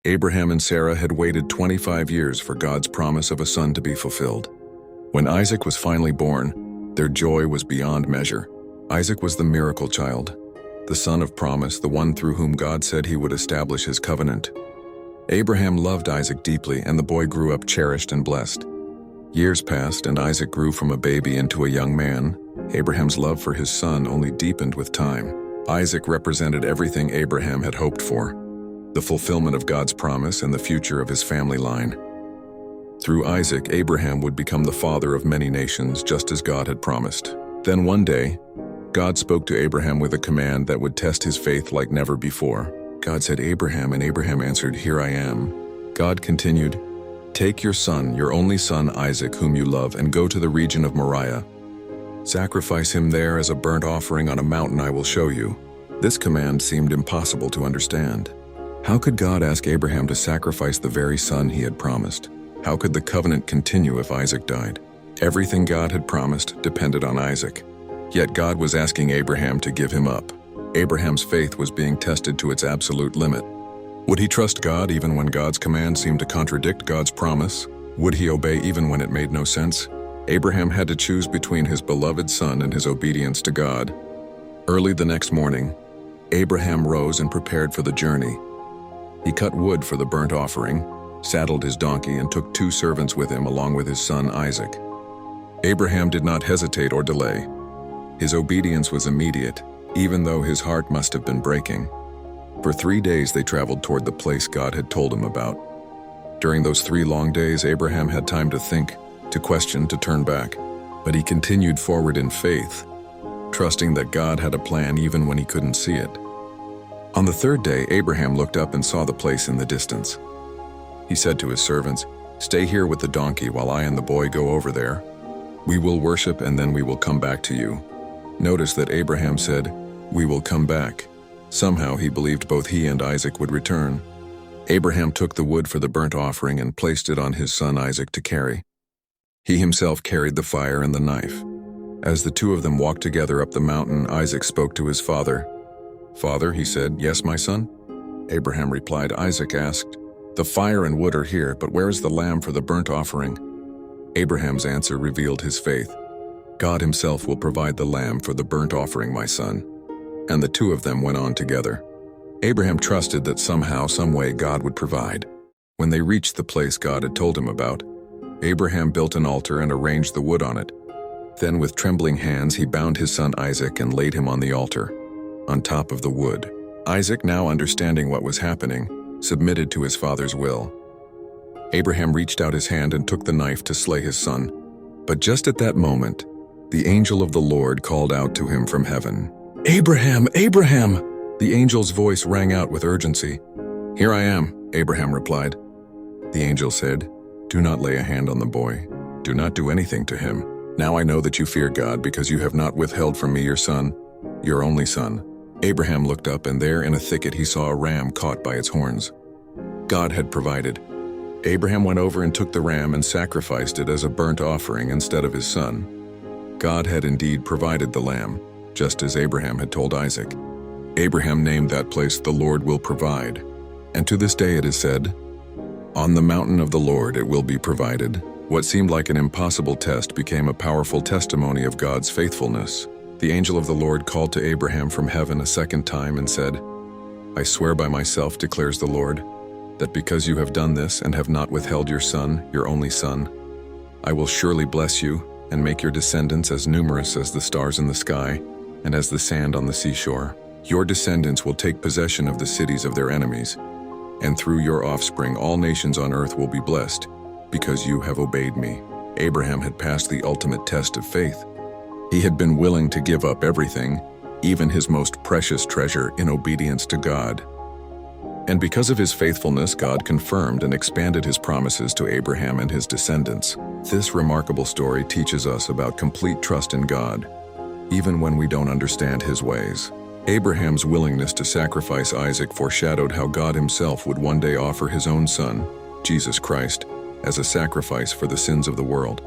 Abraham and Sarah had waited 25 years for God's promise of a son to be fulfilled. When Isaac was finally born, their joy was beyond measure. Isaac was the miracle child, the son of promise, the one through whom God said he would establish his covenant. Abraham loved Isaac deeply, and the boy grew up cherished and blessed. Years passed, and Isaac grew from a baby into a young man. Abraham's love for his son only deepened with time. Isaac represented everything Abraham had hoped for, the fulfillment of God's promise and the future of his family line. Through Isaac, Abraham would become the father of many nations, just as God had promised. Then one day, God spoke to Abraham with a command that would test his faith like never before. God said, "Abraham," and Abraham answered, "Here I am." God continued, "Take your son, your only son Isaac, whom you love, and go to the region of Moriah. Sacrifice him there as a burnt offering on a mountain I will show you." This command seemed impossible to understand. How could God ask Abraham to sacrifice the very son he had promised? How could the covenant continue if Isaac died? Everything God had promised depended on Isaac. Yet God was asking Abraham to give him up. Abraham's faith was being tested to its absolute limit. Would he trust God even when God's command seemed to contradict God's promise? Would he obey even when it made no sense? Abraham had to choose between his beloved son and his obedience to God. Early the next morning, Abraham rose and prepared for the journey. He cut wood for the burnt offering, saddled his donkey, and took 2 servants with him along with his son Isaac. Abraham did not hesitate or delay. His obedience was immediate, even though his heart must have been breaking. For 3 days they traveled toward the place God had told him about. During those 3 long days, Abraham had time to think, to question, to turn back. But he continued forward in faith, trusting that God had a plan even when he couldn't see it. On the 3rd day, Abraham looked up and saw the place in the distance. He said to his servants, "Stay here with the donkey while I and the boy go over there. We will worship and then we will come back to you." Notice that Abraham said, "We will come back." Somehow he believed both he and Isaac would return. Abraham took the wood for the burnt offering and placed it on his son Isaac to carry. He himself carried the fire and the knife. As the 2 of them walked together up the mountain, Isaac spoke to his father. "Father," he said. "Yes, my son?" Abraham replied. Isaac asked, "The fire and wood are here, but where is the lamb for the burnt offering?" Abraham's answer revealed his faith. "God himself will provide the lamb for the burnt offering, my son." And the 2 of them went on together. Abraham trusted that somehow, some way, God would provide. When they reached the place God had told him about, Abraham built an altar and arranged the wood on it. Then with trembling hands he bound his son Isaac and laid him on the altar, on top of the wood. Isaac, now understanding what was happening, submitted to his father's will. Abraham reached out his hand and took the knife to slay his son. But just at that moment, the angel of the Lord called out to him from heaven, "Abraham, Abraham!" The angel's voice rang out with urgency. "Here I am," Abraham replied. The angel said, "Do not lay a hand on the boy. Do not do anything to him. Now I know that you fear God because you have not withheld from me your son, your only son." Abraham looked up, and there in a thicket he saw a ram caught by its horns. God had provided. Abraham went over and took the ram and sacrificed it as a burnt offering instead of his son. God had indeed provided the lamb, just as Abraham had told Isaac. Abraham named that place "The Lord Will Provide," and to this day it is said, "On the mountain of the Lord it will be provided." What seemed like an impossible test became a powerful testimony of God's faithfulness. The angel of the Lord called to Abraham from heaven a 2nd time and said, "I swear by myself, declares the Lord, that because you have done this and have not withheld your son, your only son, I will surely bless you and make your descendants as numerous as the stars in the sky and as the sand on the seashore. Your descendants will take possession of the cities of their enemies, and through your offspring all nations on earth will be blessed, because you have obeyed me." Abraham had passed the ultimate test of faith. He had been willing to give up everything, even his most precious treasure, in obedience to God. And because of his faithfulness, God confirmed and expanded his promises to Abraham and his descendants. This remarkable story teaches us about complete trust in God, even when we don't understand his ways. Abraham's willingness to sacrifice Isaac foreshadowed how God himself would one day offer his own son, Jesus Christ, as a sacrifice for the sins of the world.